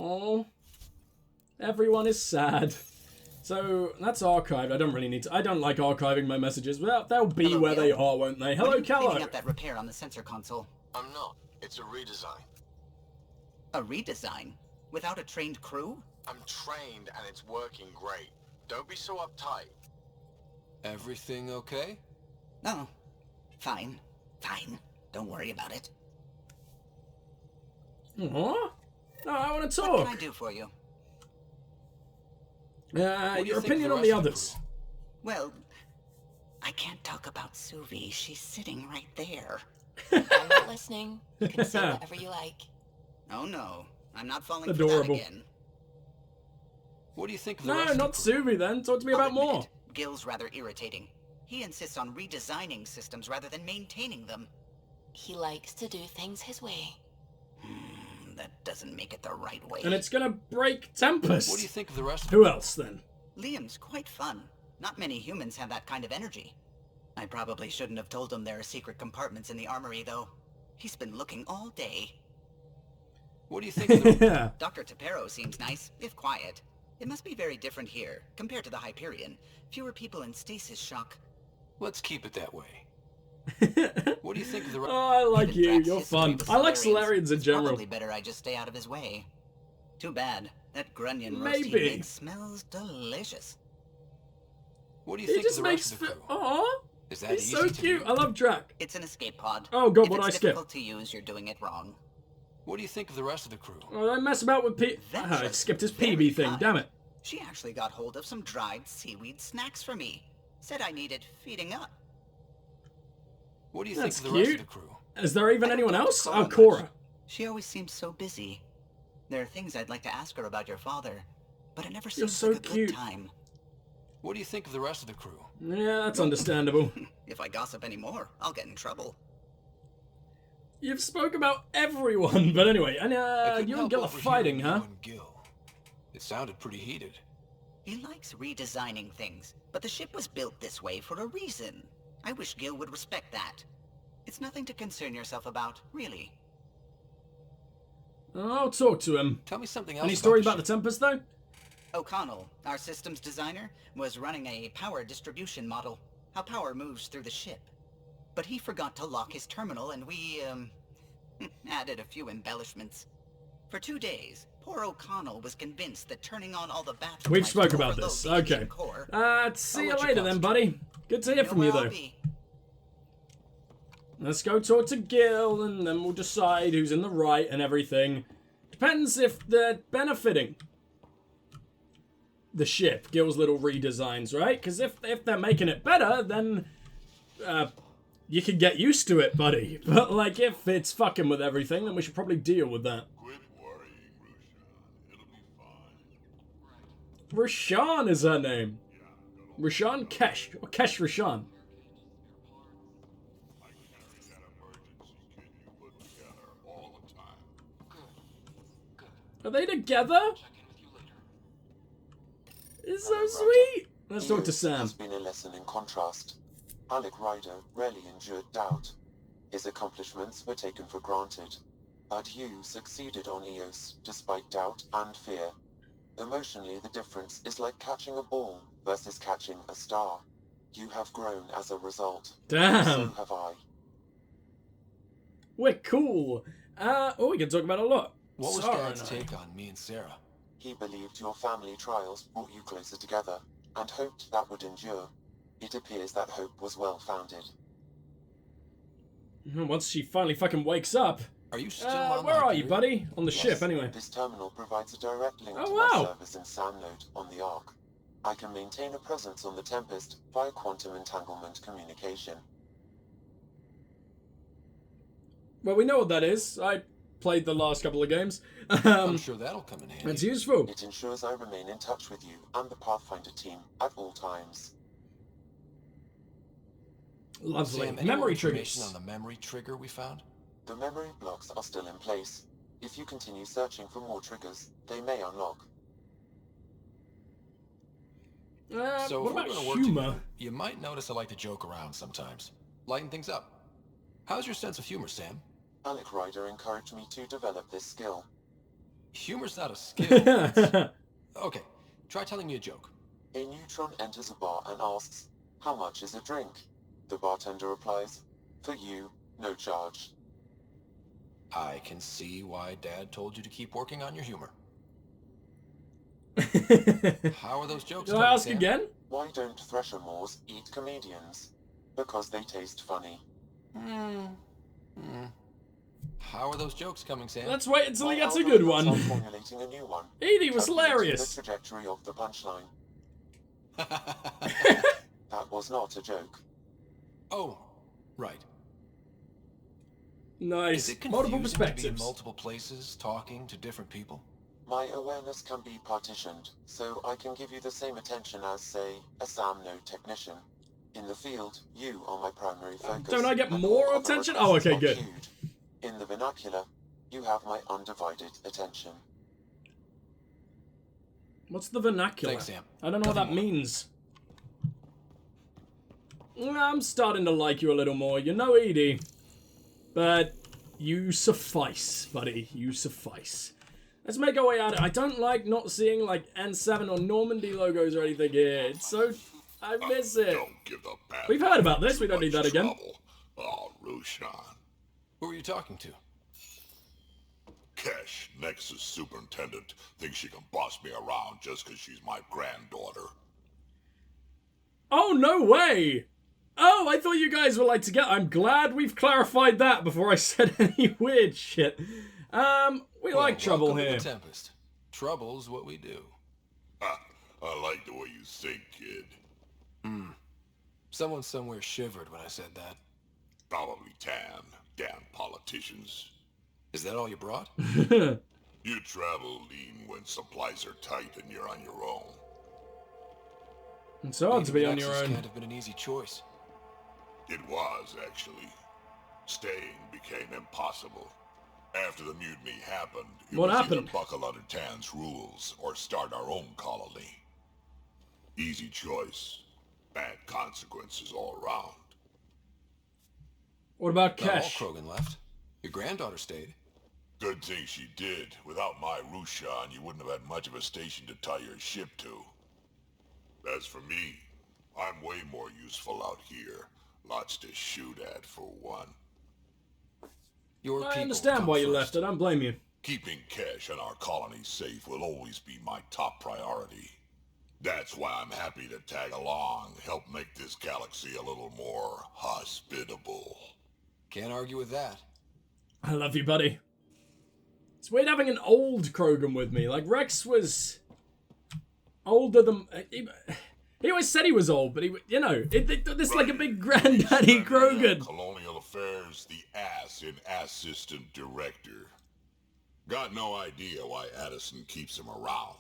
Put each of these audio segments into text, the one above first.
Oh, everyone is sad. So that's archived. I don't really need to. I don't like archiving my messages, but they'll be Hello, where Gil. they are, won't they? Hello, When are you Callow. cleaning up that repair on the sensor console? I'm not. It's a redesign. A redesign? Without a trained crew? I'm trained and it's working great. Don't be so uptight. Everything okay? No. Fine. Fine. Don't worry about it. What? No, I want to What talk. can I do for you? Your opinion on the others. Well, I can't talk about Suvi. She's sitting right there. I'm not listening. You can say whatever you like. Oh no. I'm not falling Adorable. for that again. What do you think of the No, rest not of the crew? Suvi then. Talk to me I'll about admit more. it, Gil's rather irritating. He insists on redesigning systems rather than maintaining them. He likes to do things his way. That doesn't make it the right way. And it's gonna break Tempest. What do you think of the rest of Who else then? Liam's quite fun. Not many humans have that kind of energy. I probably shouldn't have told him there are secret compartments in the armory, though. He's been looking all day. What do you think of the... Yeah. Dr. Tapero seems nice, if quiet. It must be very different here, compared to the Hyperion. Fewer people in stasis shock. Let's keep it that way. What do you think of the rest... Oh, I like Even you. Drax's You're history fun. with I like Solarians. Solarians in It's general. Probably better I just stay out of his way. Too bad. That grunion roast he Maybe. made smells delicious. What do you He think of just the makes. rest of the crew? Aw, Is that he's easy so to cute. do? I love Drac. It's an escape pod. Oh god, If what it's I skip? difficult to use, you're doing it wrong. What do you think of the rest of the crew? Oh, I mess about with P. That's I just skipped his very PB thing. kind. Damn it. She actually got hold of some dried seaweed snacks for me. Said I needed feeding up. What do you That's think of the rest cute. of the crew? Is there even I don't anyone get to else? call Oh, her Cora. much. She always seems so busy. There are things I'd like to ask her about your father, but it never You're seems so like a cute. good time. What do you think of the rest of the crew? Yeah, that's understandable. If I gossip anymore, I'll get in trouble. You've spoke about everyone, but anyway, and I couldn't you and help Gil are overhearing fighting, you huh? and Gil. It sounded pretty heated. He likes redesigning things, but the ship was built this way for a reason. I wish Gil would respect that. It's nothing to concern yourself about, really. I'll talk to him. Tell me something else. Any stories the about the ship. Tempest, though? O'Connell, our systems designer, was running a power distribution model, how power moves through the ship. But he forgot to lock his terminal and we, added a few embellishments. For 2 days, poor O'Connell was convinced that turning on all the batteries We've might spoke about overload this. the Okay. engine core. See I'll you let you later then, buddy. Good to hear from you, where I'll though. be. Let's go talk to Gil, and then we'll decide who's in the right and everything. Depends if they're benefiting the ship, Gil's little redesigns, right? Because if they're making it better, then you can get used to it, buddy. But, like, if it's fucking with everything, then we should probably deal with that. Quit worrying, Rushan. It'll be fine. Rashawn is her name. Rashawn Kesh. Or Kesh Rashawn. I carry that emergency kit you put together all the time. Are they together? It's so sweet. Let's talk to Sam. Has been a lesson in contrast. Alec Ryder rarely endured doubt. His accomplishments were taken for granted. But you succeeded on Eos, despite doubt and fear. Emotionally, the difference is like catching a ball versus catching a star. You have grown as a result. Damn. So have I. We're cool. We can talk about a lot. What was Sara Dad's and I. take on me and Sarah? He believed your family trials brought you closer together, and hoped that would endure. It appears that hope was well-founded. Once she finally fucking wakes up. Are you still on Where are you, Hyperion? buddy? On the Yes, ship, anyway. This terminal provides a direct link Oh, to wow. my servers in SAM-node on the Ark. I can maintain a presence on the Tempest via quantum entanglement communication. Well, we know what that is. I played the last couple of games. I'm sure that'll come in handy. It's useful. It ensures I remain in touch with you and the Pathfinder team at all times. Lovely. Sam, any more Memory information triggers. on the memory trigger we found? The memory blocks are still in place. If you continue searching for more triggers, they may unlock. So what if we're about gonna work humor? together, you might notice I like to joke around sometimes. Lighten things up. How's your sense of humor, Sam? Alec Ryder encouraged me to develop this skill. Humor's not a skill. It's... Okay, try telling me a joke. A neutron enters a bar and asks, "How much is a drink?" The bartender replies, "For you, no charge." I can see why Dad told you to keep working on your humor. How are those jokes Do I coming, ask Sam? again? Why don't Threshermoors eat comedians? Because they taste funny. How are those jokes coming, Sam? Let's wait until he My gets a good algorithms are one. formulating a new one. Edie was Calculating hilarious. The trajectory of the punchline. That was not a joke. Oh, right. Is Nice. it Multiple confusing to be in perspectives. multiple places, talking to different people? My awareness can be partitioned, so I can give you the same attention as, say, a SAM node technician. In the field, you are my primary focus. Don't I get and more all other attention? requests Oh, okay, are good. queued. In the vernacular, you have my undivided attention. What's the vernacular? Thanks, Sam. I don't know what that Nothing more. means. I'm starting to like you a little more. You're no Edie. But you suffice, buddy. You suffice. Let's make our way out of it. I don't like not seeing, like, N7 or Normandy logos or anything here. It's so... I miss it. Don't give the bad We've heard about guy this. We don't too need that much again. trouble. Oh, Rushan. Who are you talking to? Kesh, Nexus superintendent, thinks she can boss me around just because she's my granddaughter. Oh, no way! Oh, I thought you guys were, like, together. I'm glad we've clarified that before I said any weird shit. We like trouble welcome to here. The Tempest. Trouble's what we do. Ha, I like the way you think, kid. Someone somewhere shivered when I said that. Probably Tan. Damn politicians. Is that all you brought? You travel lean when supplies are tight and you're on your own. It's hard to be on your Nexus own. Can't have been an easy choice. It was, actually. Staying became impossible. After the mutiny happened, it What was happened? either buckle under Tan's rules or start our own colony. Easy choice. Bad consequences all around. What about Not all Kesh? Krogan left. Your granddaughter stayed. Good thing she did. Without my Rushan, you wouldn't have had much of a station to tie your ship to. As for me, I'm way more useful out here. Lots to shoot at, for one. Your I people understand come why you first. left. I don't blame you. Keeping Kesh and our colony safe will always be my top priority. That's why I'm happy to tag along, help make this galaxy a little more hospitable. Can't argue with that. I love you, buddy. It's weird having an old Krogan with me. Like, Rex was older than... He always said he was old, but he, you know, this is like a big granddaddy Krogan. Colonial Affairs, the ass in assistant director. Got no idea why Addison keeps him around.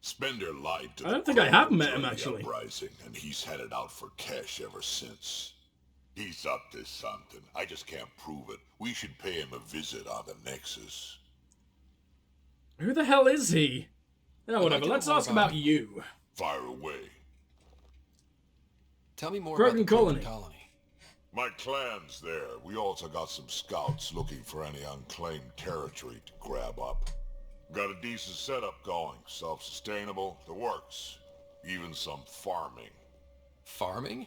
Spender lied to I don't think I have met him, actually. Uprising, and he's headed out for Kesh ever since. He's up to something. I just can't prove it. We should pay him a visit on the Nexus. Who the hell is he? No, whatever. to know Let's more ask about about you. Fire away. Tell me more Krogan about the colony. Krogan colony. My clan's there. We also got some scouts looking for any unclaimed territory to grab up. Got a decent setup going. Self-sustainable. The works. Even some farming. Farming?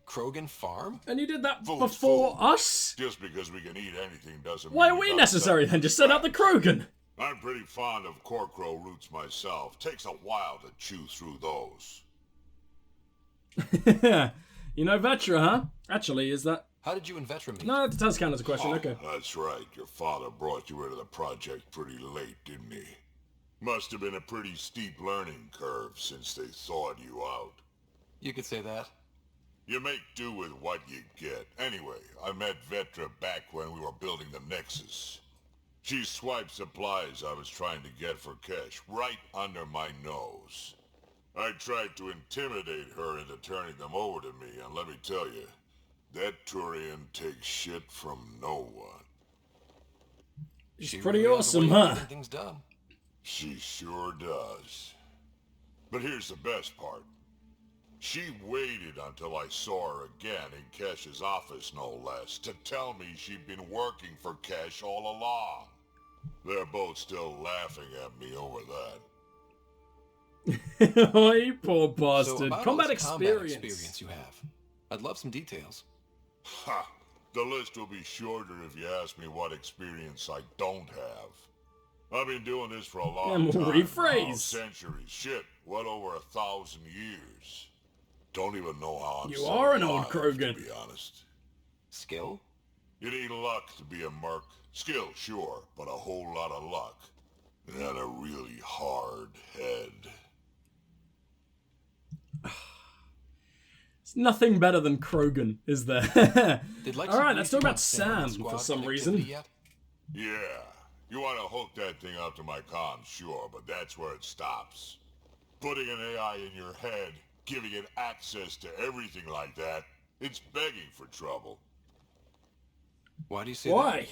Krogan farm? And you did that Food, before food. us? Just because we can eat anything doesn't Why mean are we gotta necessary sell then? Just set out the Krogan. I'm pretty fond of Corcrow roots myself. Takes a while to chew through those. You know Vetra, huh? Actually, is that... How did you and Vetra meet? No, that does count as a question. Oh, Okay. that's right. Your father brought you into the project pretty late, didn't he? Must have been a pretty steep learning curve since they thawed you out. You could say that. You make do with what you get. Anyway, I met Vetra back when we were building the Nexus. She swiped supplies I was trying to get for Kesh right under my nose. I tried to intimidate her into turning them over to me, and let me tell you, that Turian takes shit from no one. It's She pretty really has a way awesome, of huh? getting things done. She sure does. But here's the best part. She waited until I saw her again in Kesh's office, no less, to tell me she'd been working for Kesh all along. They're both still laughing at me over that. Oh, you poor So bastard. about all Combat this combat experience. experience you have. I'd love some details. Ha! The list will be shorter if you ask me what experience I don't have. I've been doing this for a long Yeah, time now, rephrase. centuries. Shit, well over 1,000 years. Don't even know how I'm You still are an old alive, Krogan. to be honest. Skill? You need luck to be a merc. Skill, sure, but a whole lot of luck. And a really hard head. It's nothing better than Krogan, is there? They'd like Alright, some let's briefs talk on about Sam squad for some connectivity reason. Yet? Yeah, you want to hook that thing up to my comms, sure, but that's where it stops. Putting an AI in your head, giving it access to everything like that, it's begging for trouble. Why do you say Why?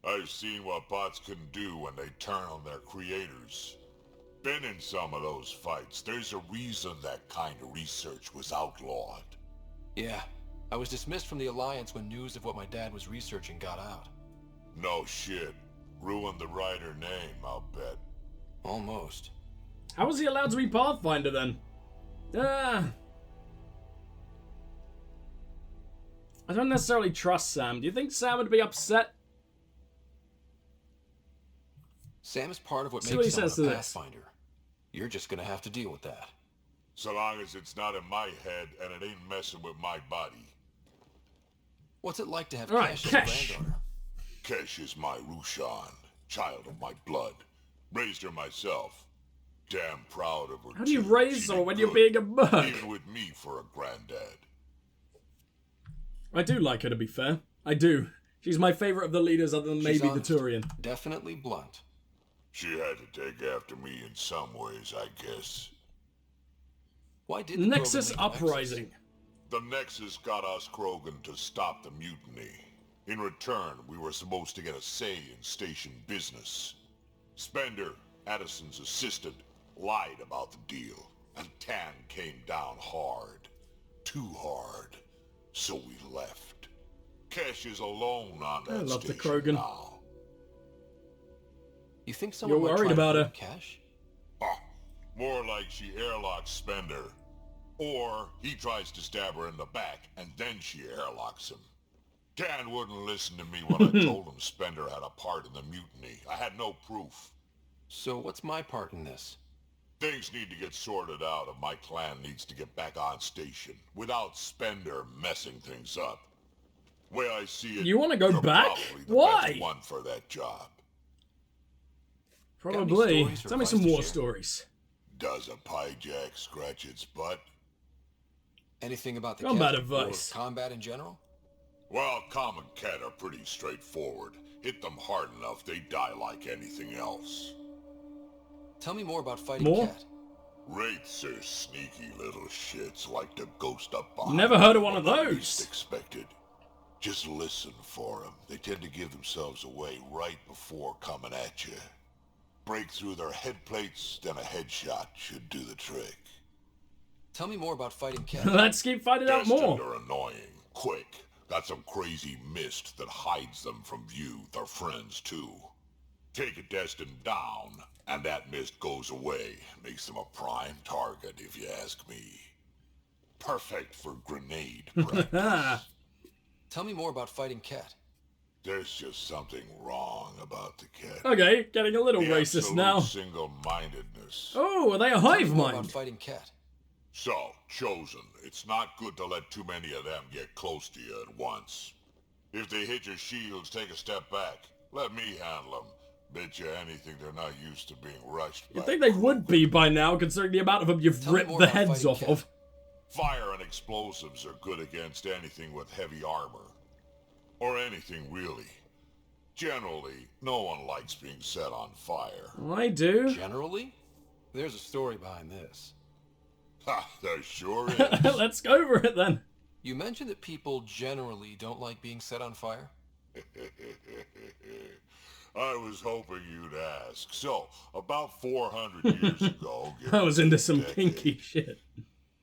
I've seen what bots can do when they turn on their creators. Been in some of those fights. There's a reason that kind of research was outlawed. that? Yeah. I was dismissed from the Alliance when news of what my dad was researching got out. No shit. Ruined the Ryder name, I'll bet. Almost. How was he allowed to be Pathfinder then? I don't necessarily trust Sam. Do you think Sam would be upset? Sam is part of what See what he makes someone says a to this. Pathfinder. You're just gonna have to deal with that. So long as it's not in my head and it ain't messing with my body. What's it like to have All right, Cash as Cash. a granddaughter? Kesh is my Rushan, child of my blood. Raised her myself. Damn proud of her. How do you too. raise She her did when you're good, being a merc? even with me for a granddad. I do like her, to be fair. I do. She's my favorite of the leaders other than She's maybe the honest. Turian. Definitely blunt. She had to take after me in some ways, I guess. Why did the Nexus Krogan leave the Uprising. The Nexus got us Krogan to stop the mutiny. In return, we were supposed to get a say in station business. Spender, Addison's assistant, lied about the deal, and Tan came down hard. Too hard. So we left. Kesh is alone on that I love the station Krogan. now. You think someone You're might worried try to about hurt her. Cash? Ah, more like she airlocks Spender. Or he tries to stab her in the back, and then she airlocks him. Dan wouldn't listen to me when I told him Spender had a part in the mutiny. I had no proof. So what's my part in this? Things need to get sorted out if my clan needs to get back on station, without Spender messing things up. Way I see it, You wanna go you're back? probably the Why? best one for that job. Probably. stories for Tell me Vice some to war share? stories. Does a piejack scratch its butt? Anything about the Combat Kett advice. or combat in general? Well, common Kett are pretty straightforward. Hit them hard enough, they die like anything else. Tell me more about fighting More? Kett. Wraiths are sneaky little shits, like to ghost up behind Never heard of you one of when those. least expected. Just listen for them. They tend to give themselves away right before coming at you. Break through their head plates, then a headshot should do the trick. Tell me more about fighting Kett. Let's keep finding out Destined more. are annoying, quick. Got some crazy mist that hides them from view. They're friends too. Take a Destined down, and that mist goes away. Makes them a prime target, if you ask me. Perfect for grenade practice. Tell me more about fighting Kett. There's just something wrong about the Kett. Okay, getting a little The racist absolute now. single-mindedness. Oh, are they a Tell me hive more about mind? fighting Kett. So, Chosen, it's not good to let too many of them get close to you at once. If they hit your shields, take a step back. Let me handle them. Bet you anything they're not used to being rushed by. You'd think they would be by now, considering the amount of them you've Tell me ripped more the about heads fighting off Kett. of. Fire and explosives are good against anything with heavy armor. Or anything, really. Generally, no one likes being set on fire. I do. Generally? There's a story behind this. Ha, there sure is. Let's go over it then. You mentioned that people generally don't like being set on fire? I was hoping you'd ask. So, about 400 years ago, give I or was into take a some decade, kinky shit.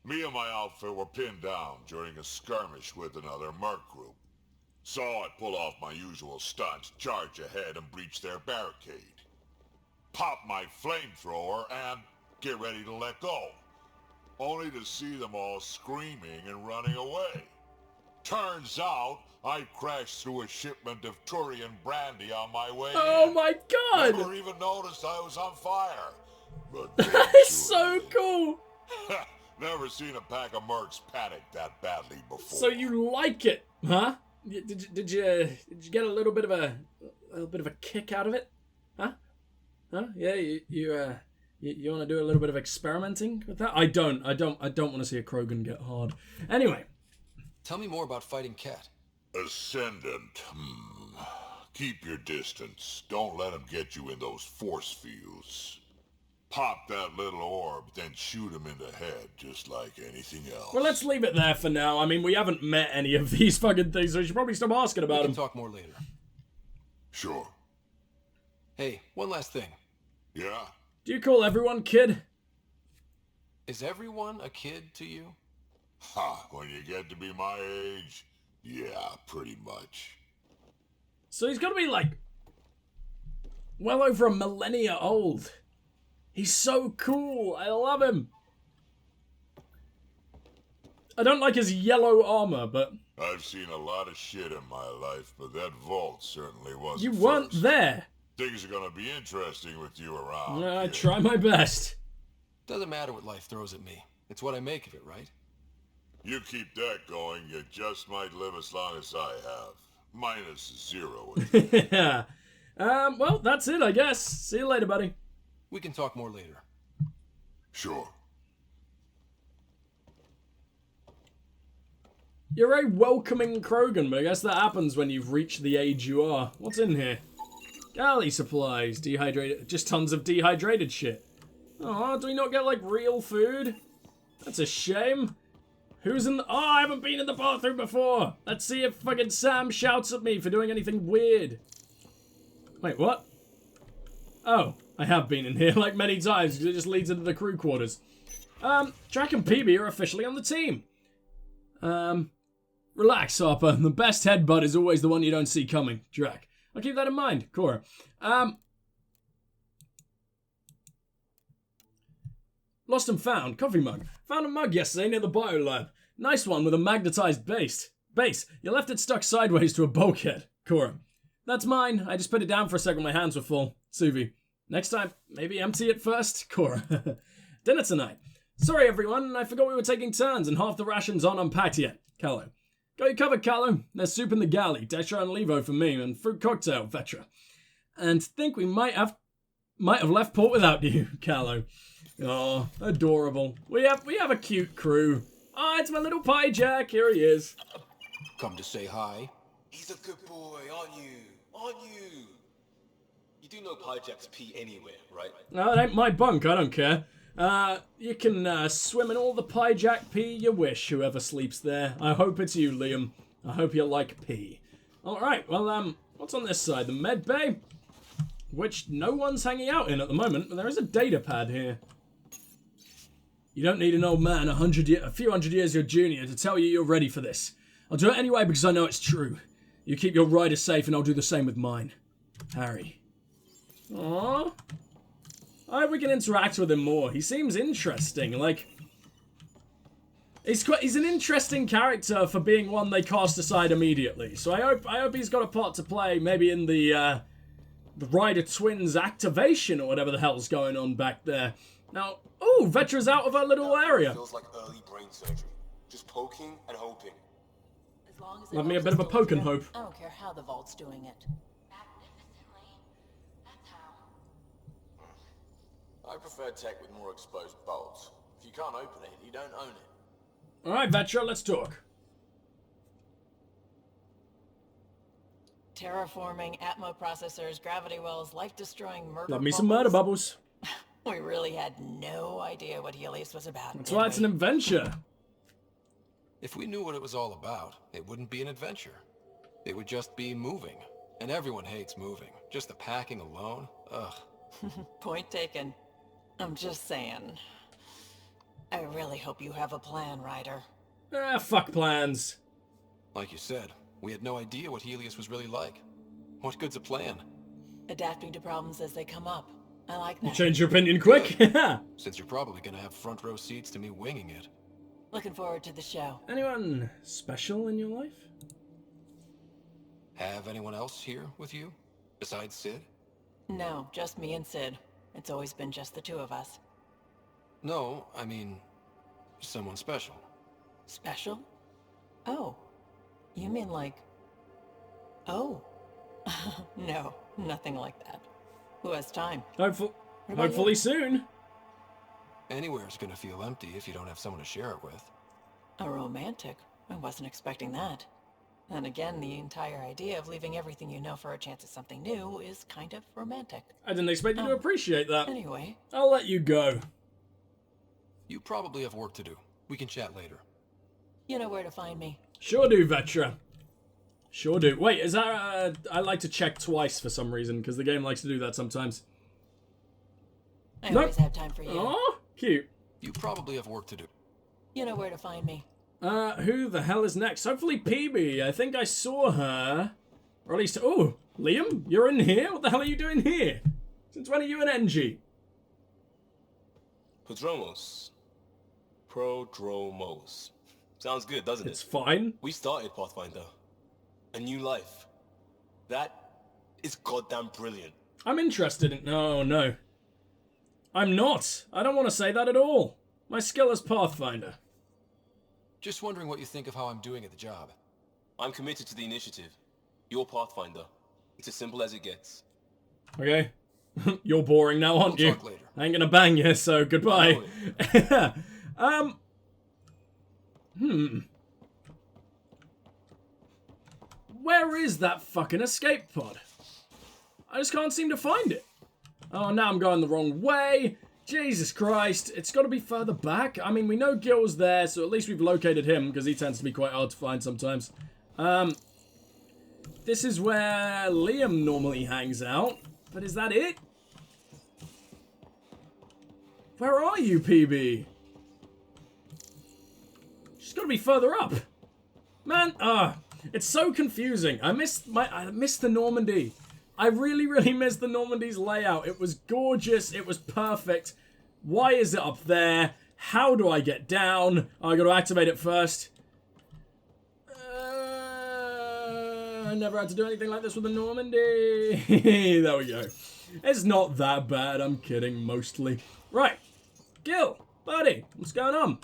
me and my outfit were pinned down during a skirmish with another merc group. Saw it pull off my usual stunt, charge ahead and breach their barricade. pop my flamethrower, and get ready to let go. Only to see them all screaming and running away. Turns out, I crashed through a shipment of Turian brandy on my way Oh in. my god! Never even noticed I was on fire. But That is so cool! never seen a pack of mercs panic that badly before. So you like it, huh? Did you get a little bit of a kick out of it? Huh? Yeah, you want to do a little bit of experimenting with that? I don't want to see a Krogan get hard. Anyway, Tell me more about fighting Kett. Ascendant. Keep your distance. Don't let him get you in those force fields. Pop that little orb, then shoot him in the head, just like anything else. well, let's leave it there for now. I mean, we haven't met any of these fucking things, so we should probably stop asking about We them. can talk more later. Sure. Hey, one last thing. Yeah? Do you call everyone kid? Is everyone a kid to you? Ha, when you get to be my age, yeah, pretty much. So he's got to be like well over a millennia old. He's so cool. I love him. I don't like his yellow armor, but I've seen a lot of shit in my life, but that vault certainly wasn't you weren't first. there. Things are gonna be interesting with you around. I kid. try my best. Doesn't matter what life throws at me. It's what I make of it, right? You keep that going, you just might live as long as I have. Minus 0. Yeah. Well, that's it, I guess. See you later, buddy. We can talk more later. Sure. You're a welcoming Krogan, but I guess that happens when you've reached the age you are. What's in here? Galley supplies, dehydrated, just tons of dehydrated shit. Oh, do we not get, like, real food? That's a shame. Who's in the... Oh, I haven't been in the bathroom before. Let's see if fucking Sam shouts at me for doing anything weird. Wait, what? Oh, I have been in here, like, many times, because it just leads into the crew quarters. Drac and PB are officially on the team. Relax, Harper. The best headbutt is always the one you don't see coming. Drac. I'll keep that in mind, Cora. Lost and found. Coffee mug. Found a mug yesterday near the BioLab. Nice one with a magnetized base. You left it stuck sideways to a bulkhead. Cora. That's mine. I just put it down for a second when my hands were full. Suvi. Next time, maybe empty it first. Cora. Dinner tonight. Sorry, everyone. I forgot we were taking turns and half the rations aren't unpacked yet. Callow. Got you covered, Callow. There's soup in the galley. Desha and Levo for me, and fruit cocktail, Vetra. And think we might have left port without you, Callow. Oh, adorable. We have a cute crew. Oh, it's my little pie Jack. Here he is. Come to say hi. He's a good boy, aren't you? Aren't you? You do know Pyjack's pee anywhere, right? No, it ain't my bunk. I don't care. You can swim in all the pie Jack pee you wish, whoever sleeps there. I hope it's you, Liam. I hope you like pee. Alright, well, what's on this side? The med bay? Which no one's hanging out in at the moment, but there is a data pad here. You don't need an old man a few hundred years your junior to tell you you're ready for this. I'll do it anyway because I know it's true. You keep your rider safe and I'll do the same with mine. Harry. Aww. I hope we can interact with him more. He seems interesting. Like, he's an interesting character for being one they cast aside immediately. So I hope he's got a part to play, maybe in the Rider Twins activation or whatever the hell's going on back there. Now, oh, Vetra's out of her little area. Feels like early brain surgery. Just poking and hoping. As long as Love me a bit of a poke and hope. I don't care how the vault's doing it. Magnificently. That's how. I prefer tech with more exposed bolts. If you can't open it, you don't own it. Alright, Vetra, let's talk. Terraforming, Atmo processors, gravity wells, life-destroying murder Love me some murder bubbles. We really had no idea what Helios was about. That's did why it's an we? adventure. If we knew what it was all about, it wouldn't be an adventure. It would just be moving. And everyone hates moving. Just the packing alone, ugh. Point taken. I'm just saying. I really hope you have a plan, Ryder. Ah, fuck plans. Like you said, we had no idea what Helios was really like. What good's a plan? Adapting to problems as they come up. I like You that. change your opinion quick? Since you're probably gonna have front row seats to me winging it. Looking forward to the show. Anyone special in your life? Have anyone else here with you? Besides Sid? No, just me and Sid. It's always been just the two of us. No, I mean, someone special. Special? Oh. You mean like... Oh. No, nothing like that. Who has time? Hopefully soon. Anywhere's gonna feel empty if you don't have someone to share it with. A romantic? I wasn't expecting that. And again, the entire idea of leaving everything you know for a chance at something new is kind of romantic. I didn't expect you to appreciate that. Anyway. I'll let you go. You probably have work to do. We can chat later. You know where to find me. Sure do, Vetra. Sure do. Wait, is that... I like to check twice for some reason, because the game likes to do that sometimes. I always have time for you. Oh, cute. You probably have work to do. You know where to find me. Who the hell is next? Hopefully PB. I think I saw her. Or at least... Oh, Liam, you're in here? What the hell are you doing here? Since when are you an NG? Prodromos. Sounds good, doesn't it? It's fine. We started Pathfinder. A new life. That is goddamn brilliant. I'm interested in... Oh, no. I'm not. I don't want to say that at all. My skill is Pathfinder. Just wondering what you think of how I'm doing at the job. I'm committed to the initiative. You're Pathfinder. It's as simple as it gets. Okay. You're boring now, aren't We'll you? talk later. I ain't gonna bang you, so goodbye. Where is that fucking escape pod? I just can't seem to find it. Oh, now I'm going the wrong way. Jesus Christ. It's got to be further back. I mean, we know Gil's there, so at least we've located him, because he tends to be quite hard to find sometimes. This is where Liam normally hangs out. But is that it? Where are you, PB? She's got to be further up. Man, it's so confusing. I missed the Normandy. I really, really missed the Normandy's layout. It was gorgeous. It was perfect. Why is it up there? How do I get down? I got to activate it first. I never had to do anything like this with the Normandy. There we go. It's not that bad. I'm kidding, mostly. Right. Gil, buddy, what's going on?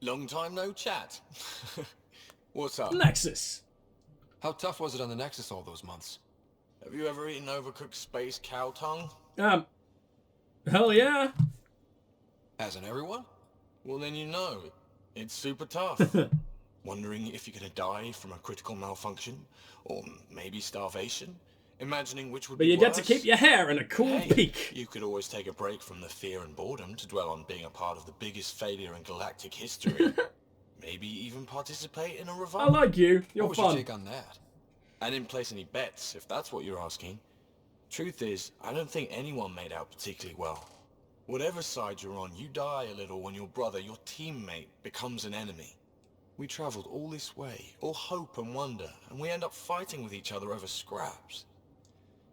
Long time no chat. What's up? Nexus. How tough was it on the Nexus all those months? Have you ever eaten overcooked space cow tongue? Hell yeah. Hasn't everyone? Well, then you know. It's super tough. Wondering if you're gonna die from a critical malfunction? Or maybe starvation? Imagining which would But be you worse? get to keep your hair in a cool peak. You could always take a break from the fear and boredom to dwell on being a part of the biggest failure in galactic history. Maybe even participate in a I revolt. like you. You're What was fun. your take on that? I didn't place any bets, if that's what you're asking. Truth is, I don't think anyone made out particularly well. Whatever side you're on, you die a little when your brother, your teammate, becomes an enemy. We traveled all this way, all hope and wonder, and we end up fighting with each other over scraps.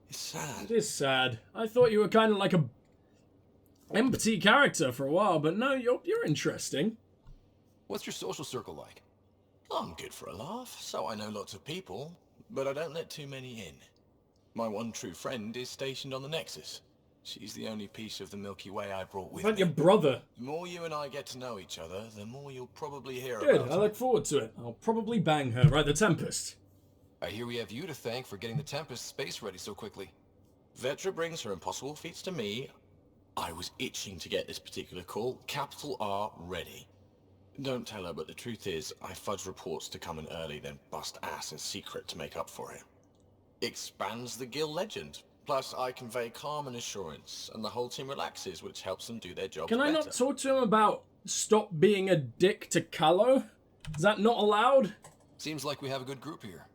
It's sad. It is sad. I thought you were kind of like a empty character for a while, but no, you're interesting. What's your social circle like? I'm good for a laugh, so I know lots of people, but I don't let too many in. My one true friend is stationed on the Nexus. She's the only piece of the Milky Way I brought with What me. about your brother? The more you and I get to know each other, the more you'll probably hear Good, about I her. look forward to it. I'll probably bang her, right? The Tempest. I hear we have you to thank for getting the Tempest space ready so quickly. Vetra brings her impossible feats to me. I was itching to get this particular call. Capital R ready. Don't tell her, but the truth is, I fudge reports to come in early, then bust ass in secret to make up for it. Expands the guild legend. Plus, I convey calm and assurance, and the whole team relaxes, which helps them do their jobs Can I better. not talk to him about stop being a dick to Callow? Is that not allowed? Seems like we have a good group here.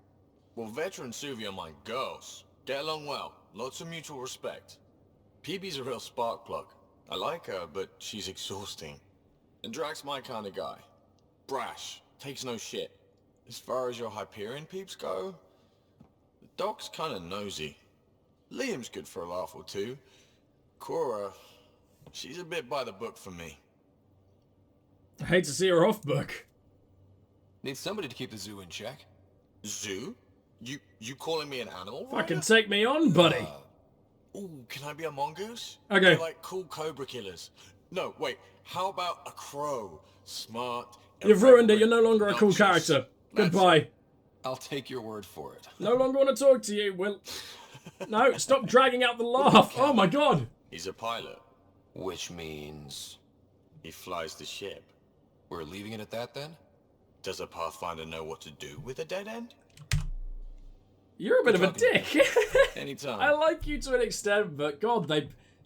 Well, Vetra and Suvi are my girls. Get along well. Lots of mutual respect. PB's a real spark plug. I like her, but she's exhausting. And Drax's my kind of guy. Brash. Takes no shit. As far as your Hyperion peeps go, the doc's kind of nosy. Liam's good for a laugh or two. Cora, she's a bit by the book for me. I hate to see her off book. Need somebody to keep the zoo in check. Zoo? You calling me an animal? Fucking rider? take me on, buddy. Ooh, can I be a mongoose? Okay. They're like cool cobra killers. No, wait. How about a crow? Smart. You've ruined it. irreverent, You're no longer a cool nonchalant. character. That's Goodbye. I'll take your word for it. No longer want to talk to you. Will. No, stop dragging out the laugh. Oh my god. He's a pilot. Which means... He flies the ship. we're leaving it at that then? Does a Pathfinder know what to do with a dead end? You're a bit of a dick. Anytime. I like you to an extent, but god,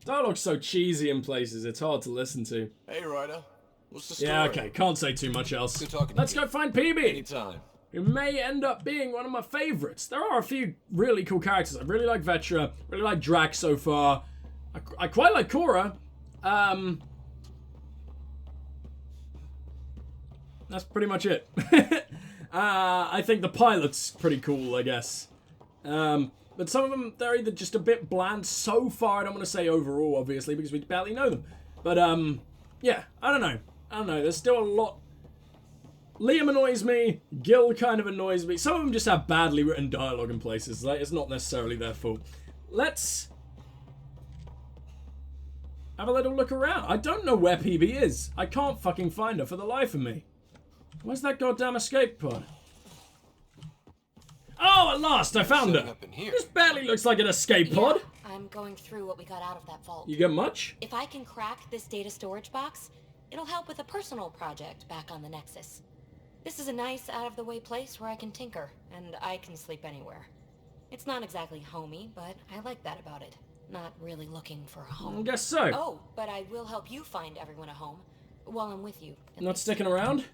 dialogue's so cheesy in places, it's hard to listen to. Hey, Ryder. What's the story? Yeah, okay, can't say too much else. Good talking to Let's you. go find PB, Anytime. who may end up being one of my favorites. There are a few really cool characters. I really like Vetra, really like Drax so far. I quite like Cora. That's pretty much it. I think the pilot's pretty cool, I guess. But some of them, they're either just a bit bland so far. I don't want to say overall, obviously, because we barely know them. But, yeah, I don't know. There's still a lot. Liam annoys me. Gil kind of annoys me. Some of them just have badly written dialogue in places. Like, it's not necessarily their fault. Let's have a little look around. I don't know where PB is. I can't fucking find her for the life of me. Where's that goddamn escape pod? Oh, at last, I found Setting her. up in here. This barely looks like an escape pod. I'm going through what we got out of that vault. You get much? If I can crack this data storage box, it'll help with a personal project back on the Nexus. This is a nice, out-of-the-way place where I can tinker, and I can sleep anywhere. It's not exactly homey, but I like that about it. Not really looking for a home. I guess so. Oh, but I will help you find everyone a home while I'm with you. at Not least. sticking around?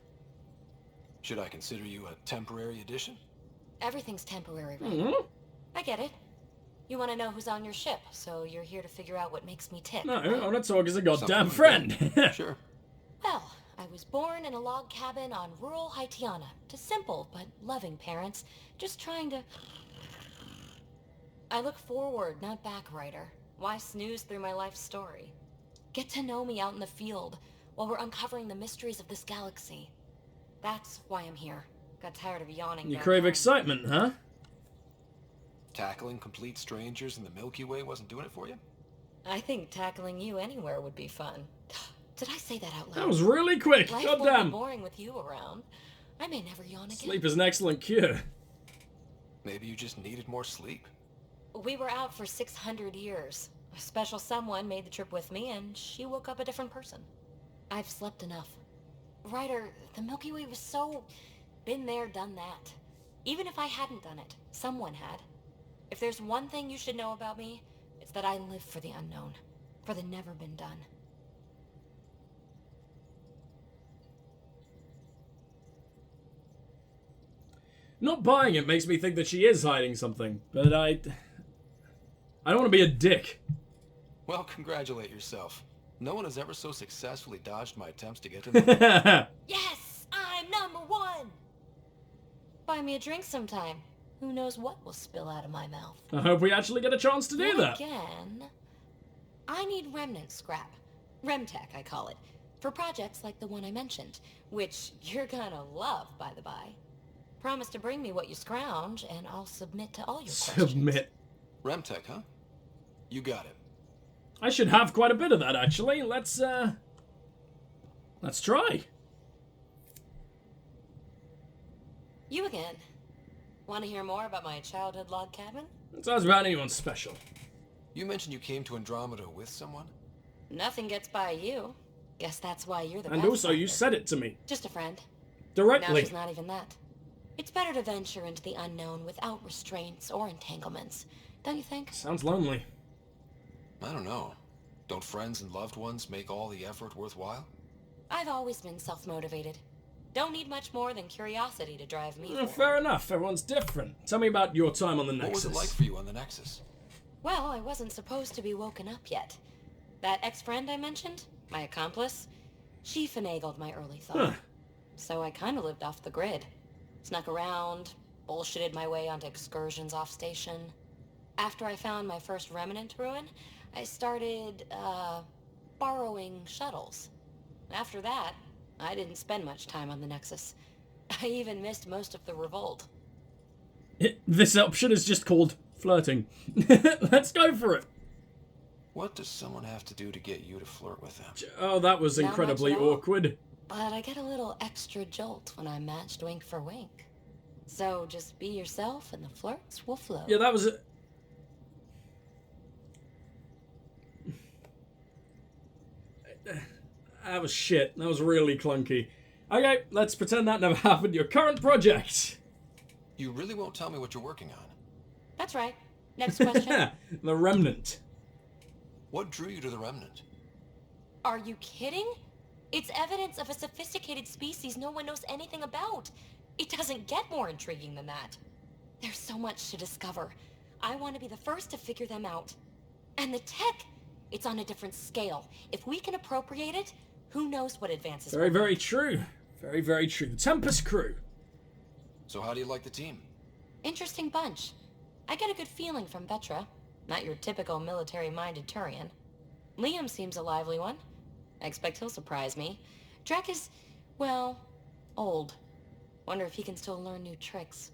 Should I consider you a temporary addition? Everything's temporary, right? Mm-hmm. I get it. You want to know who's on your ship, so you're here to figure out what makes me tick. No, right? I want to talk as a goddamn Something like friend. that. Sure. Well, I was born in a log cabin on rural Haitiana to simple but loving parents, just trying to... I look forward, not back, Ryder. Why snooze through my life story? Get to know me out in the field while we're uncovering the mysteries of this galaxy. That's why I'm here. Got tired of yawning. You back crave home. excitement, huh? Tackling complete strangers in the Milky Way wasn't doing it for you? I think tackling you anywhere would be fun. Did I say that out loud? That was really quick. Life won't be Goddamn. boring with you around. I may never yawn again. Sleep is an excellent cure. Maybe you just needed more sleep. We were out for 600 years. A special someone made the trip with me, and she woke up a different person. I've slept enough. Ryder, the Milky Way was so... been there, done that. Even if I hadn't done it, someone had. If there's one thing you should know about me, it's that I live for the unknown. For the never been done. Not buying it makes me think that she is hiding something, but I don't want to be a dick. Well, congratulate yourself. No one has ever so successfully dodged my attempts to get to the... Yes! I'm #1! Buy me a drink sometime. Who knows what will spill out of my mouth. I hope we actually get a chance to do Then that. again, I need Remnant scrap. Remtech, I call it. For projects like the one I mentioned. Which you're gonna love, by the by. Promise to bring me what you scrounge, and I'll submit to all your questions. Submit. Remtech, huh? You got it. I should have quite a bit of that, actually. Let's try. You again. Want to hear more about my childhood log cabin? It sounds about anyone special. You mentioned you came to Andromeda with someone? Nothing gets by you. Guess that's why you're the And also, you Pathfinder. said it to me. Just a friend. Now Directly. she's not even that. It's better to venture into the unknown without restraints or entanglements, don't you think? Sounds lonely. I don't know. Don't friends and loved ones make all the effort worthwhile? I've always been self-motivated. Don't need much more than curiosity to drive me forward. Fair enough. Everyone's different. Tell me about your time on the What was Nexus. it like for you on the Nexus? Well, I wasn't supposed to be woken up yet. That ex-friend I mentioned, my accomplice, she finagled my early thought. Huh. So I kind of lived off the grid. Snuck around, bullshitted my way onto excursions off station. After I found my first Remnant ruin, I started, borrowing shuttles. After that, I didn't spend much time on the Nexus. I even missed most of the revolt. This option is just called flirting. Let's go for it. What does someone have to do to get you to flirt with them? Oh, that was Not incredibly much at all. awkward. But I get a little extra jolt when I'm matched wink for wink. So just be yourself and the flirts will flow. Yeah, that was... That was shit. That was really clunky. Okay, let's pretend that never happened. Your current project. You really won't tell me what you're working on? That's right. Next question. The Remnant. What drew you to the Remnant? Are you kidding? It's evidence of a sophisticated species no one knows anything about. It doesn't get more intriguing than that. There's so much to discover. I want to be the first to figure them out. And the tech, it's on a different scale. If we can appropriate it, who knows what advances Very, we'll very make. true. Very, very true. The Tempest crew. So how do you like the team? Interesting bunch. I get a good feeling from Vetra. Not your typical military-minded Turian. Liam seems a lively one. I expect he'll surprise me. Drek is, well, old. Wonder if he can still learn new tricks.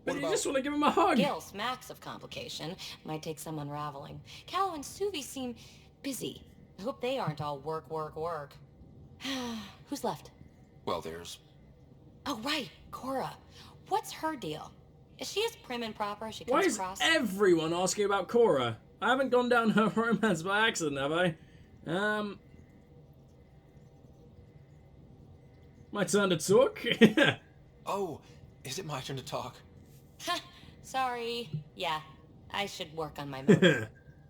But you just want to give him a hug. Gil smacks of complication. Might take some unraveling. Cal and Suvi seem busy. I hope they aren't all work, work, work. Who's left? Well, there's... Oh, right, Cora. What's her deal? Is she as prim and proper as she Why comes is across? everyone asking about Cora? I haven't gone down her romance by accident, have I? My turn to talk? Oh, is it my turn to talk? Sorry. Yeah, I should work on my motive.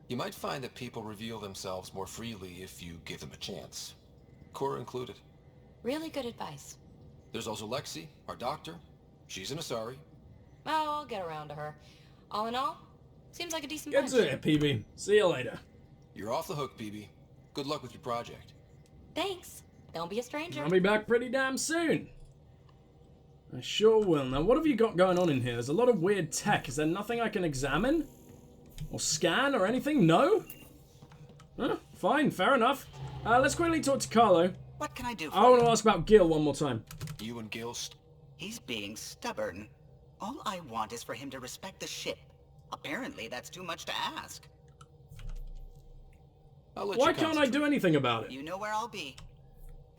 You might find that people reveal themselves more freely if you give them a chance. Cora included. Really good advice. There's also Lexi, our doctor. She's an Asari. Oh, I'll get around to her. All in all, seems like a decent Good bunch. to it, PB. See you later. You're off the hook, BB. Good luck with your project. Thanks. Don't be a stranger. I'll be back pretty damn soon. I sure will. Now, what have you got going on in here? There's a lot of weird tech. Is there nothing I can examine? Or scan or anything? No? Huh, fine, fair enough. Let's quickly talk to Carlo. What can I do for I want you? to ask about Gil one more time. You and Gil... He's being stubborn. All I want is for him to respect the ship. Apparently, that's too much to ask. Why can't I do anything about it? You know where I'll be.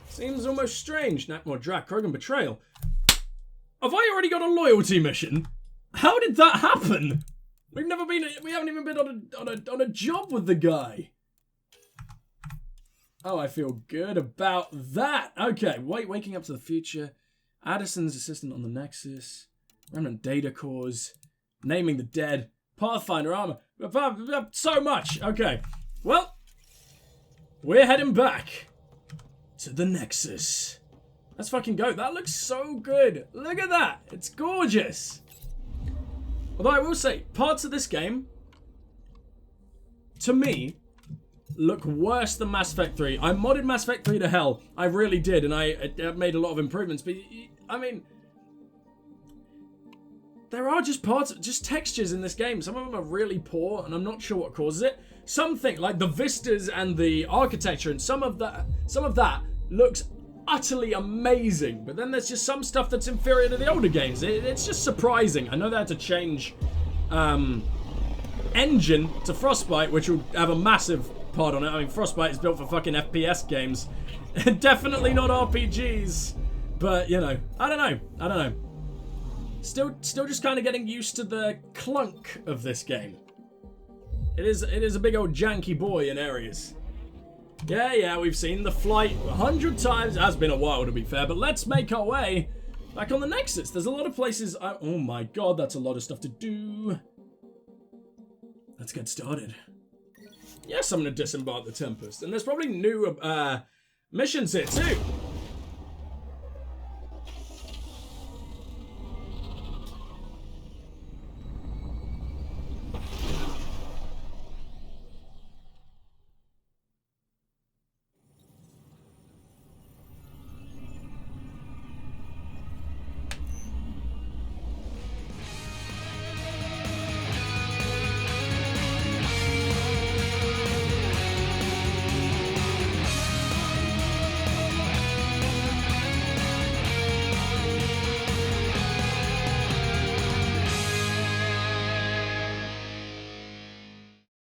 Seems almost strange. Nakmor, Drac, Krogan betrayal. Have I already got a loyalty mission? How did that happen? We haven't even been on a job with the guy. Oh, I feel good about that. Okay, waking up to the future. Addison's assistant on the Nexus. Remnant data cores. Naming the dead. Pathfinder armor. So much. Okay. Well, we're heading back to the Nexus. Let's fucking go. That looks so good. Look at that. It's gorgeous. Although I will say, parts of this game, to me, look worse than Mass Effect 3. I modded Mass Effect 3 to hell. I really did, and I made a lot of improvements. But, I mean, there are just textures in this game. Some of them are really poor, and I'm not sure what causes it. Something like the vistas and the architecture, and some of that looks utterly amazing. But then there's just some stuff that's inferior to the older games. It's just surprising. I know they had to change engine to Frostbite, which will have a massive part on it. I mean, Frostbite is built for fucking FPS games. Definitely not RPGs. But, you know, I don't know. Still just kind of getting used to the clunk of this game. It is a big old janky boy in areas. Yeah, we've seen the flight 100 times. It has been a while, to be fair, but let's make our way back on the Nexus. There's a lot of places. Oh my god, that's a lot of stuff to do. Let's get started. Yes, I'm going to disembark the Tempest. And there's probably new missions here, too.